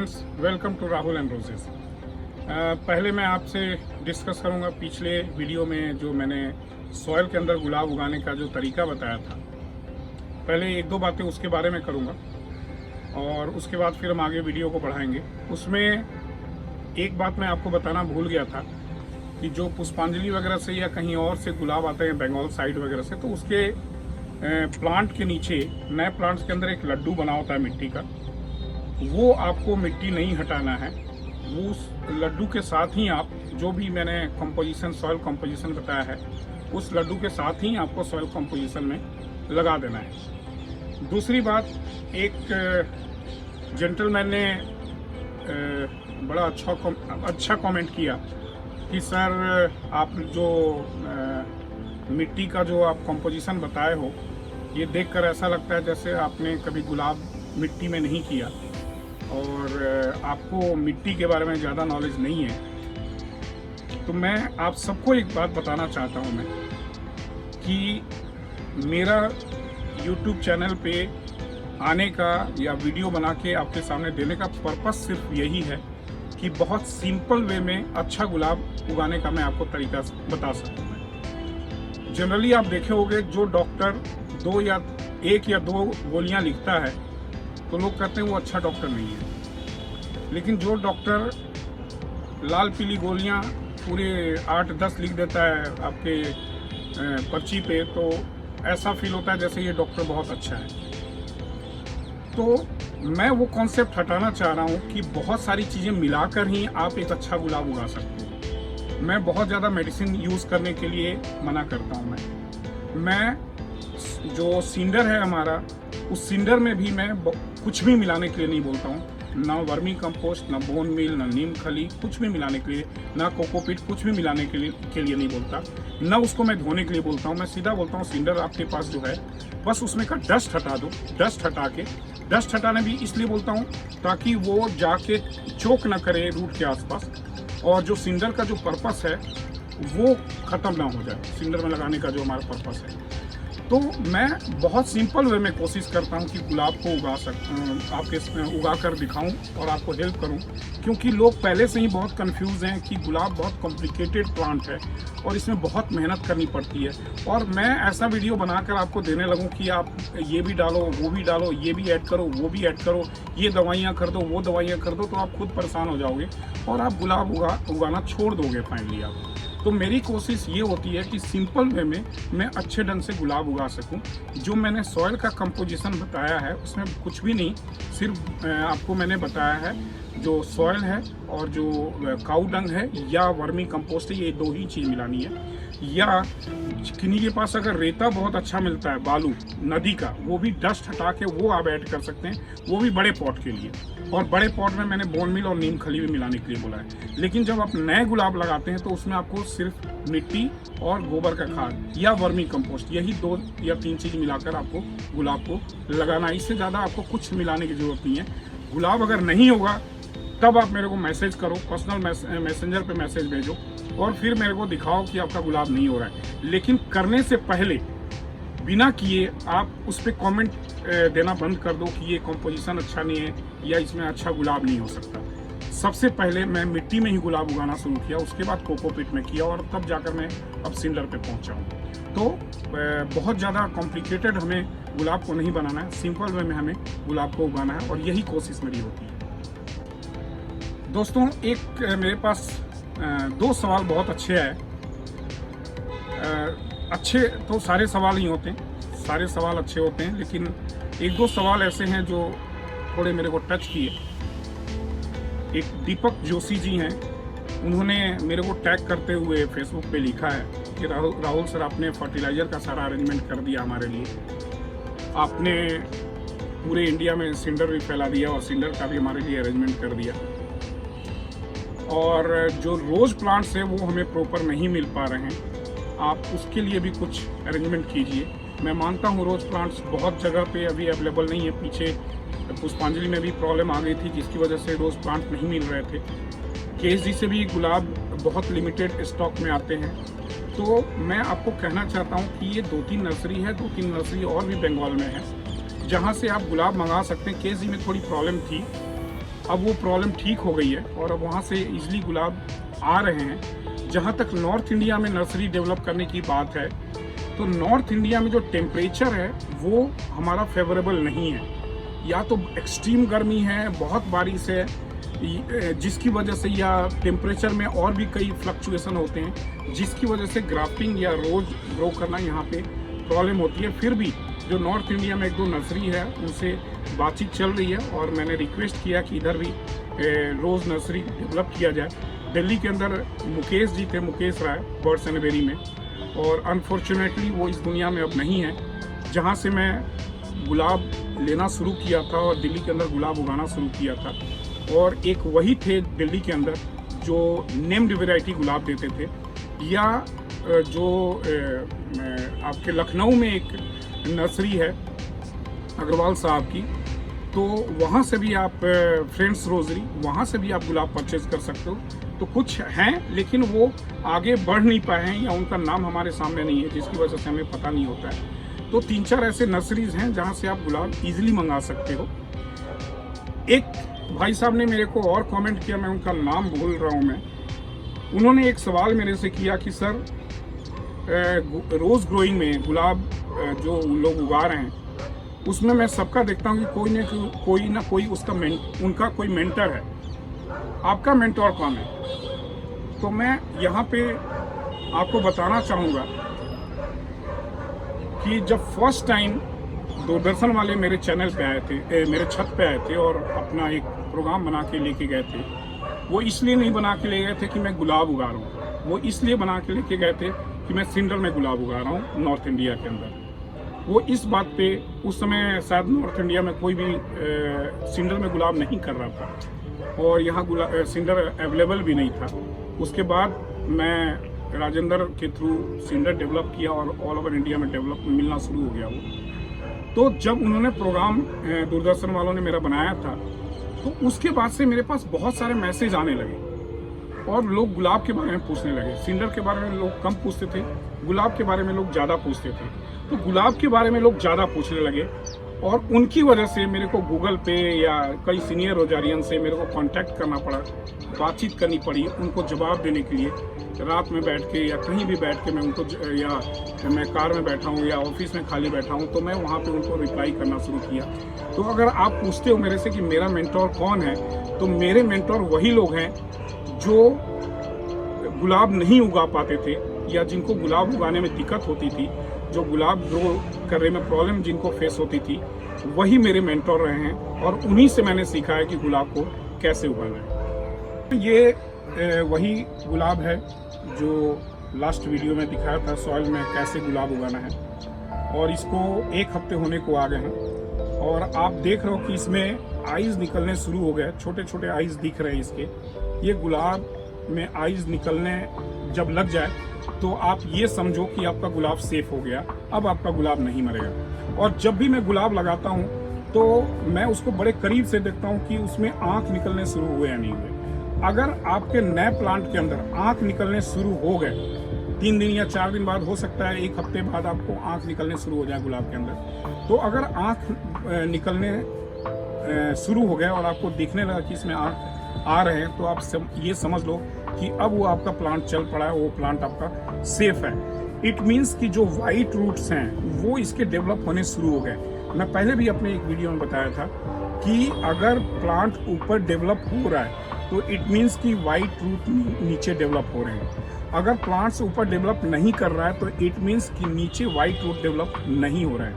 Friends, welcome to Rahul and roses. पहले मैं आपसे डिस्कस करूंगा पिछले वीडियो में जो मैंने सॉइल के अंदर गुलाब उगाने का जो तरीका बताया था। पहले एक दो बातें उसके बारे में करूंगा और उसके बाद फिर हम आगे वीडियो को बढ़ाएंगे। उसमें एक बात मैं आपको बताना भूल गया था कि जो पुष्पांजलि वगैरह से या कहीं और से गुलाब आते हैं बंगाल साइड वगैरह से, तो उसके प्लांट के नीचे नए प्लांट्स के अंदर एक लड्डू बना होता है मिट्टी का। वो आपको मिट्टी नहीं हटाना है, वो उस लड्डू के साथ ही आप जो भी मैंने कंपोजिशन सॉइल कंपोजिशन बताया है उस लड्डू के साथ ही आपको सॉइल कंपोजिशन में लगा देना है। दूसरी बात, एक जेंटलमैन ने बड़ा अच्छा कमेंट किया कि सर आप जो मिट्टी का जो आप कंपोजिशन बताए हो, ये देखकर ऐसा लगता है जैसे आपने कभी गुलाब मिट्टी में नहीं किया और आपको मिट्टी के बारे में ज़्यादा नॉलेज नहीं है। तो मैं आप सबको एक बात बताना चाहता हूँ मैं कि मेरा YouTube चैनल पे आने का या वीडियो बना के आपके सामने देने का पर्पस सिर्फ यही है कि बहुत सिंपल वे में अच्छा गुलाब उगाने का मैं आपको तरीका बता सकता हूँ। जनरली आप देखे होंगे जो डॉक्टर एक या दो गोलियां लिखता है तो लोग कहते हैं वो अच्छा डॉक्टर नहीं है। लेकिन जो डॉक्टर लाल पीली गोलियां पूरे 8-10 लिख देता है आपके पर्ची पे, तो ऐसा फील होता है जैसे ये डॉक्टर बहुत अच्छा है। तो मैं वो कॉन्सेप्ट हटाना चाह रहा हूँ कि बहुत सारी चीज़ें मिलाकर ही आप एक अच्छा गुलाब उगा सकते हो। मैं बहुत ज़्यादा मेडिसिन यूज़ करने के लिए मना करता हूँ। मैं जो सिंडर है हमारा, उस सिंडर में भी मैं कुछ भी मिलाने के लिए नहीं बोलता हूँ। ना वर्मी कंपोस्ट, ना बोन मील, ना नीम खली, कुछ भी मिलाने के लिए, ना कोकोपीट, कुछ भी मिलाने के लिए नहीं बोलता। ना उसको मैं धोने के लिए बोलता हूँ। मैं सीधा बोलता हूँ सिंडर आपके पास जो है बस उसमें का डस्ट हटा दो। डस्ट हटाने भी इसलिए बोलता हूँ ताकि वो जाके चोक ना करे रूट के आसपास, और जो सिंडर का जो पर्पस है वो ख़त्म ना हो जाए। सिंडर में लगाने का जो हमारा पर्पस है, तो मैं बहुत सिंपल वे में कोशिश करता हूं कि गुलाब को उगा कर दिखाऊं और आपको हेल्प करूं, क्योंकि लोग पहले से ही बहुत कंफ्यूज हैं कि गुलाब बहुत कॉम्प्लिकेटेड प्लांट है और इसमें बहुत मेहनत करनी पड़ती है। और मैं ऐसा वीडियो बनाकर आपको देने लगूं कि आप ये भी डालो, वो भी डालो, ये भी ऐड करो, वो भी ऐड करो, ये दवाइयाँ कर दो, वो दवाइयाँ कर दो, तो आप खुद परेशान हो जाओगे और आप गुलाब उगाना छोड़ दोगे फाइनली आप। तो मेरी कोशिश ये होती है कि सिंपल वे में मैं अच्छे ढंग से गुलाब उगा सकूं। जो मैंने सॉइल का कंपोजिशन बताया है उसमें कुछ भी नहीं, सिर्फ आपको मैंने बताया है जो सॉइल है और जो काऊ डंग है या वर्मी कंपोस्ट है, ये दो ही चीज़ मिलानी है। या किन्हीं के पास अगर रेता बहुत अच्छा मिलता है, बालू नदी का, वो भी डस्ट हटा के वो आप ऐड कर सकते हैं, वो भी बड़े पॉट के लिए। और बड़े पॉट में मैंने बोन मिल और नीम खली भी मिलाने के लिए बोला है। लेकिन जब आप नए गुलाब लगाते हैं तो उसमें आपको सिर्फ मिट्टी और गोबर का खाद या वर्मी कंपोस्ट, यही 2 या 3 चीज़ मिलाकर आपको गुलाब को लगाना है। इससे ज़्यादा आपको कुछ मिलाने की ज़रूरत नहीं है। गुलाब अगर नहीं होगा तब आप मेरे को मैसेज करो, पर्सनल मैसेंजर पे मैसेज भेजो और फिर मेरे को दिखाओ कि आपका गुलाब नहीं हो रहा है। लेकिन करने से पहले बिना किए आप उस पर कमेंट देना बंद कर दो कि ये कंपोजिशन अच्छा नहीं है या इसमें अच्छा गुलाब नहीं हो सकता। सबसे पहले मैं मिट्टी में ही गुलाब उगाना शुरू किया, उसके बाद कोकोपीट में किया और तब जाकर मैं अब सिंडर पे पहुंचा हूँ। तो बहुत ज़्यादा कॉम्प्लिकेटेड हमें गुलाब को नहीं बनाना है, सिंपल वे में हमें गुलाब को उगाना है और यही कोशिश मेरी होती है। दोस्तों, एक मेरे पास 2 सवाल बहुत अच्छे आए। अच्छे तो सारे सवाल ही होते हैं, सारे सवाल अच्छे होते हैं, लेकिन 1-2 सवाल ऐसे हैं जो थोड़े मेरे को टच किए। एक दीपक जोशी जी हैं, उन्होंने मेरे को टैग करते हुए फेसबुक पे लिखा है कि राहुल सर, आपने फर्टिलाइज़र का सारा अरेंजमेंट कर दिया हमारे लिए, आपने पूरे इंडिया में सिंडर भी फैला दिया और सिंडर का भी हमारे लिए अरेंजमेंट कर दिया, और जो रोज़ प्लांट्स हैं वो हमें प्रॉपर नहीं मिल पा रहे हैं, आप उसके लिए भी कुछ अरेंजमेंट कीजिए। मैं मानता हूँ रोज़ प्लांट्स बहुत जगह पे अभी अवेलेबल नहीं है। पीछे पुष्पांजलि में भी प्रॉब्लम आ गई थी जिसकी वजह से रोज़ प्लांट नहीं मिल रहे थे। केएसडी से भी गुलाब बहुत लिमिटेड स्टॉक में आते हैं। तो मैं आपको कहना चाहता हूँ कि ये 2-3 नर्सरी है, 2-3 नर्सरी और भी बंगाल में है जहाँ से आप गुलाब मंगा सकते हैं। केएसडी में थोड़ी प्रॉब्लम थी अब वो प्रॉब्लम ठीक हो गई है और अब वहाँ से इजली गुलाब आ रहे हैं। जहाँ तक नॉर्थ इंडिया में नर्सरी डेवलप करने की बात है, तो नॉर्थ इंडिया में जो टेम्परेचर है वो हमारा फेवरेबल नहीं है। या तो एक्सट्रीम गर्मी है, बहुत बारिश है, जिसकी वजह से, या टेम्परेचर में और भी कई फ्लक्चुएसन होते हैं जिसकी वजह से ग्राफ्टिंग या रोज ग्रो करना यहाँ पे प्रॉब्लम होती है। फिर भी जो नॉर्थ इंडिया में 1-2 नर्सरी है उनसे बातचीत चल रही है और मैंने रिक्वेस्ट किया कि इधर भी रोज़ नर्सरी डेवलप किया जाए। दिल्ली के अंदर मुकेश जी थे, मुकेश राय, बर्ड्स एंड बेरी में, और अनफॉर्चुनेटली वो इस दुनिया में अब नहीं है। जहाँ से मैं गुलाब लेना शुरू किया था और दिल्ली के अंदर गुलाब उगाना शुरू किया था, और एक वही थे दिल्ली के अंदर जो नेम्ड वैरायटी गुलाब देते थे। या जो आपके लखनऊ में एक नर्सरी है अग्रवाल साहब की, तो वहाँ से भी आप फ्रेंड्स रोजरी, वहाँ से भी आप गुलाब परचेज कर सकते हो। तो कुछ हैं लेकिन वो आगे बढ़ नहीं पाए हैं या उनका नाम हमारे सामने नहीं है, जिसकी वजह से हमें पता नहीं होता है। तो 3-4 ऐसे नर्सरीज हैं जहाँ से आप गुलाब इजीली मंगा सकते हो। एक भाई साहब ने मेरे को और कमेंट किया, मैं उनका नाम भूल रहा हूँ मैं, उन्होंने एक सवाल मेरे से किया कि सर रोज़ ग्रोइंग में गुलाब जो लोग उगा रहे हैं उसमें मैं सबका देखता हूँ कि कोई ना कोई उनका कोई मेंटर है, आपका मेंटर कौन है? तो मैं यहाँ पे आपको बताना चाहूँगा कि जब फर्स्ट टाइम दूरदर्शन वाले मेरे चैनल पे आए थे, मेरे छत पे आए थे और अपना एक प्रोग्राम बना के लेके गए थे, वो इसलिए नहीं बना के ले गए थे कि मैं गुलाब उगा रहा हूँ, वो इसलिए बना के लेके गए थे कि मैं सिंडर में गुलाब उगा रहा हूँ नॉर्थ इंडिया के अंदर। वो इस बात पे, उस समय शायद नॉर्थ इंडिया में कोई भी सिंडर में गुलाब नहीं कर रहा था और यहाँ सिंडर अवेलेबल भी नहीं था। उसके बाद मैं राजेंद्र के थ्रू सिंडर डेवलप किया और ऑल ओवर इंडिया में डेवलप मिलना शुरू हो गया वो। तो जब उन्होंने प्रोग्राम दूरदर्शन वालों ने मेरा बनाया था, तो उसके बाद से मेरे पास बहुत सारे मैसेज आने लगे और लोग गुलाब के बारे में पूछने लगे। सिंडर के बारे में लोग कम पूछते थे, गुलाब के बारे में लोग ज़्यादा पूछते थे। तो गुलाब के बारे में लोग ज़्यादा पूछने लगे और उनकी वजह से मेरे को गूगल पे या कई सीनियर रोजारियन से मेरे को कांटेक्ट करना पड़ा, बातचीत करनी पड़ी उनको जवाब देने के लिए। रात में बैठ के या कहीं भी बैठ के मैं उनको, या मैं कार में बैठा हूँ या ऑफिस में खाली बैठा हूँ, तो मैं वहाँ पे उनको रिप्लाई करना शुरू किया। तो अगर आप पूछते हो मेरे से कि मेरा मेंटोर कौन है, तो मेरे मेंटोर वही लोग हैं जो गुलाब नहीं उगा पाते थे या जिनको गुलाब उगाने में दिक्कत होती थी, जो गुलाब ग्रो करने में प्रॉब्लम जिनको फेस होती थी, वही मेरे मेंटोर रहे हैं और उन्हीं से मैंने सीखा है कि गुलाब को कैसे उगाना है। ये वही गुलाब है जो लास्ट वीडियो में दिखाया था, सॉइल में कैसे गुलाब उगाना है, और इसको 1 हफ्ते होने को आ गए हैं और आप देख रहे हो कि इसमें आइज निकलने शुरू हो गए, छोटे छोटे आइज दिख रहे हैं इसके। ये गुलाब में आइज निकलने जब लग जाए तो आप ये समझो कि आपका गुलाब सेफ हो गया, अब आपका गुलाब नहीं मरेगा। और जब भी मैं गुलाब लगाता हूँ तो मैं उसको बड़े करीब से देखता हूँ कि उसमें आँख निकलने शुरू हुए या नहीं हुए। अगर आपके नए प्लांट के अंदर आँख निकलने शुरू हो गए 3 दिन या 4 दिन बाद, हो सकता है 1 हफ्ते बाद आपको आँख निकलने शुरू हो जाए गुलाब के अंदर, तो अगर आँख निकलने शुरू हो गए और आपको दिखने लगा कि इसमें आँख आ रहे हैं, तो आप ये समझ लो कि अब वो आपका प्लांट चल पड़ा है, वो प्लांट आपका सेफ है। इट मीन्स कि जो वाइट रूट्स हैं वो इसके डेवलप होने शुरू हो गए। मैं पहले भी अपने एक वीडियो में बताया था कि अगर प्लांट ऊपर डेवलप हो रहा है तो इट मीन्स कि वाइट रूट नीचे डेवलप हो रहे हैं। अगर प्लांट्स ऊपर डेवलप नहीं कर रहा है तो इट मीन्स कि नीचे वाइट रूट डेवलप नहीं हो रहा है।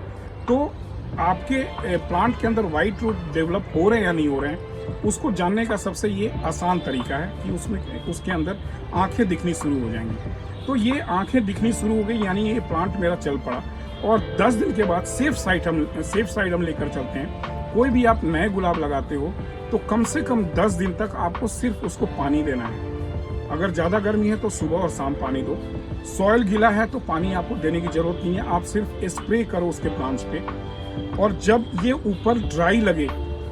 तो आपके प्लांट के अंदर वाइट रूट डेवलप हो रहे हैं या नहीं हो रहे हैं, उसको जानने का सबसे ये आसान तरीका है कि उसके अंदर आंखें दिखनी शुरू हो जाएंगी। तो ये आंखें दिखनी शुरू हो गई, यानी ये प्लांट मेरा चल पड़ा। और 10 दिन के बाद सेफ साइड हम लेकर चलते हैं। कोई भी आप नए गुलाब लगाते हो तो कम से कम 10 दिन तक आपको सिर्फ उसको पानी देना है। अगर ज़्यादा गर्मी है तो सुबह और शाम पानी दो। सॉइल गीला है तो पानी आपको देने की जरूरत नहीं है, आप सिर्फ स्प्रे करो उसके प्लांट्स पे। और जब ये ऊपर ड्राई लगे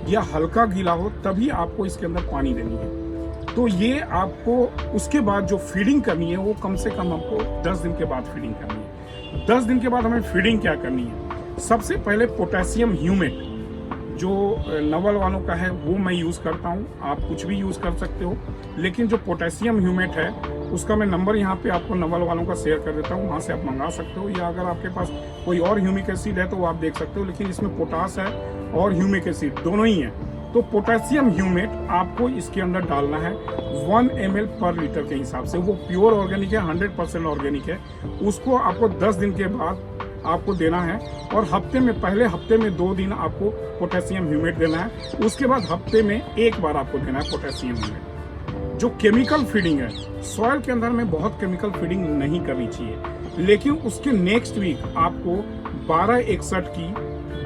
या हल्का गीला हो तभी आपको इसके अंदर पानी देनी है। तो ये आपको उसके बाद जो फीडिंग करनी है वो कम से कम आपको 10 दिन के बाद फीडिंग करनी है। 10 दिन के बाद हमें फीडिंग क्या करनी है? सबसे पहले पोटेशियम ह्यूमेट जो नवल वालों का है वो मैं यूज़ करता हूँ, आप कुछ भी यूज़ कर सकते हो। लेकिन जो पोटेशियम ह्यूमेट है उसका मैं नंबर यहाँ पे आपको नवल वालों का शेयर कर देता हूँ, वहाँ से आप मंगा सकते हो, या अगर आपके पास कोई और ह्यूमिक एसिड है तो वो आप देख सकते हो। लेकिन इसमें पोटास है और ह्यूमिक एसिड दोनों ही है। तो पोटेशियम ह्यूमेट आपको इसके अंदर डालना है 1 ml पर लीटर के हिसाब से। वो प्योर ऑर्गेनिक है, 100% ऑर्गेनिक है। उसको आपको 10 दिन के बाद आपको देना है, और पहले हफ्ते में 2 दिन आपको पोटेशियम ह्यूमेट देना है। उसके बाद हफ्ते में 1 बार आपको देना है पोटेशियम ह्यूमेट। जो केमिकल फीडिंग है, सॉइल के अंदर में बहुत केमिकल फीडिंग नहीं करनी चाहिए, लेकिन उसके नेक्स्ट वीक आपको 1261 की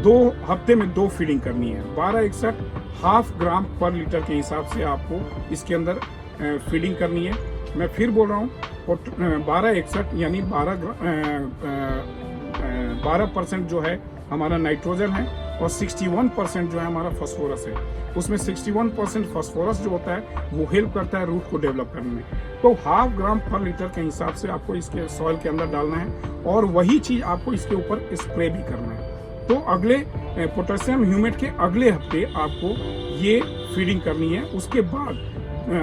2 हफ्ते में 2 फीडिंग करनी है। 1261 हाफ ग्राम पर लीटर के हिसाब से आपको इसके अंदर फीडिंग करनी है। मैं फिर बोल रहा हूँ, 1261 यानी 12% जो है हमारा नाइट्रोजन है, और 61% जो है हमारा फास्फोरस है। उसमें 61% फास्फोरस जो होता है वो हेल्प करता है रूट को डेवलप करने में। तो हाफ ग्राम पर लीटर के हिसाब से आपको इसके सॉइल के अंदर डालना है, और वही चीज़ आपको इसके ऊपर स्प्रे भी करना है। तो अगले पोटेशियम ह्यूमेट के अगले हफ्ते आपको ये फीडिंग करनी है। उसके बाद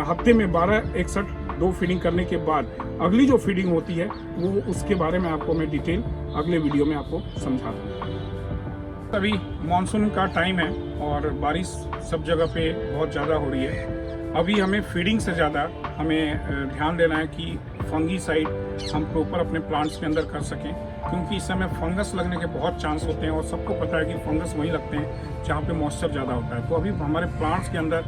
हफ्ते में 1261 2 फीडिंग करने के बाद अगली जो फीडिंग होती है वो उसके बारे में आपको मैं डिटेल अगले वीडियो में आपको समझा दूँगा। अभी मानसून का टाइम है और बारिश सब जगह पे बहुत ज़्यादा हो रही है। अभी हमें फीडिंग से ज़्यादा हमें ध्यान देना है कि फंगीसाइड हम प्रॉपर अपने प्लांट्स के अंदर कर सकें, क्योंकि इस समय फंगस लगने के बहुत चांस होते हैं, और सबको पता है कि फंगस वहीं लगते हैं जहाँ पे मॉइस्चर ज़्यादा होता है। तो अभी हमारे प्लांट्स के अंदर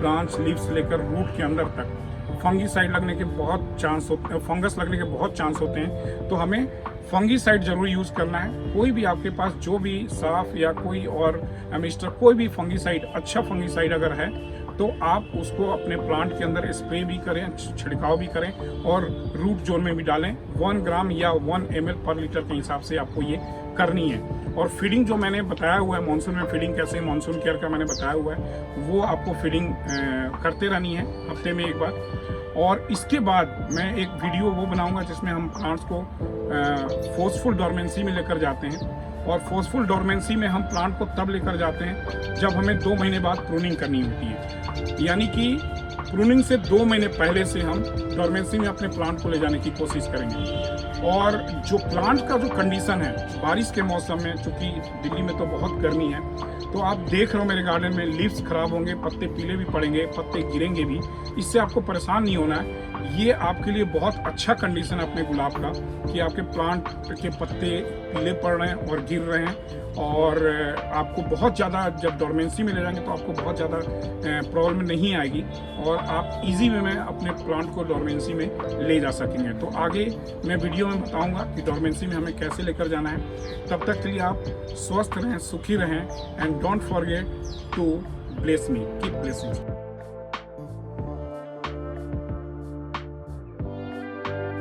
ब्रांच लीव्स से लेकर रूट के अंदर तक फंगीसाइड लगने के बहुत चांस होते हैं, फंगस लगने के बहुत चांस होते हैं। तो हमें फंगीसाइड जरूर यूज़ करना है। कोई भी आपके पास जो भी साफ या कोई और मिस्टर कोई भी फंगीसाइड, अच्छा फंगीसाइड अगर है तो आप उसको अपने प्लांट के अंदर स्प्रे भी करें, छिड़काव भी करें, और रूट जोन में भी डालें। 1 ग्राम या 1 ml पर लीटर के हिसाब से आपको ये करनी है। और फीडिंग जो मैंने बताया हुआ है, मानसून में फीडिंग कैसे, मानसून केयर का मैंने बताया हुआ है, वो आपको फीडिंग करते रहनी है हफ्ते में 1 बार। और इसके बाद मैं एक वीडियो वो बनाऊंगा जिसमें हम प्लांट्स को फोर्सफुल डोरमेंसी में लेकर जाते हैं। और फोर्सफुल डोरमेंसी में हम प्लांट को तब लेकर जाते हैं जब हमें 2 महीने बाद प्रूनिंग करनी होती है। यानी कि प्रूनिंग से 2 महीने पहले से हम डोरमेंसी में अपने प्लांट को ले जाने की कोशिश करेंगे। और जो प्लांट का जो कंडीशन है बारिश के मौसम में, चूँकि दिल्ली में तो बहुत गर्मी है, तो आप देख रहे हो मेरे गार्डन में लीव्स खराब होंगे, पत्ते पीले भी पड़ेंगे, पत्ते गिरेंगे भी। इससे आपको परेशान नहीं होना है। ये आपके लिए बहुत अच्छा कंडीशन है अपने गुलाब का, कि आपके प्लांट के पत्ते पीले पड़ रहे हैं और गिर रहे हैं। और आपको बहुत ज़्यादा, जब डोरमेंसी में ले जाएंगे तो आपको बहुत ज़्यादा प्रॉब्लम नहीं आएगी, और आप इजी वे में अपने प्लांट को डोरमेंसी में ले जा सकेंगे। तो आगे मैं वीडियो में बताऊंगा कि डोरमेंसी में हमें कैसे लेकर जाना है। तब तक के लिए आप स्वस्थ रहें, सुखी रहें, and don't forget to bless me, keep blessing.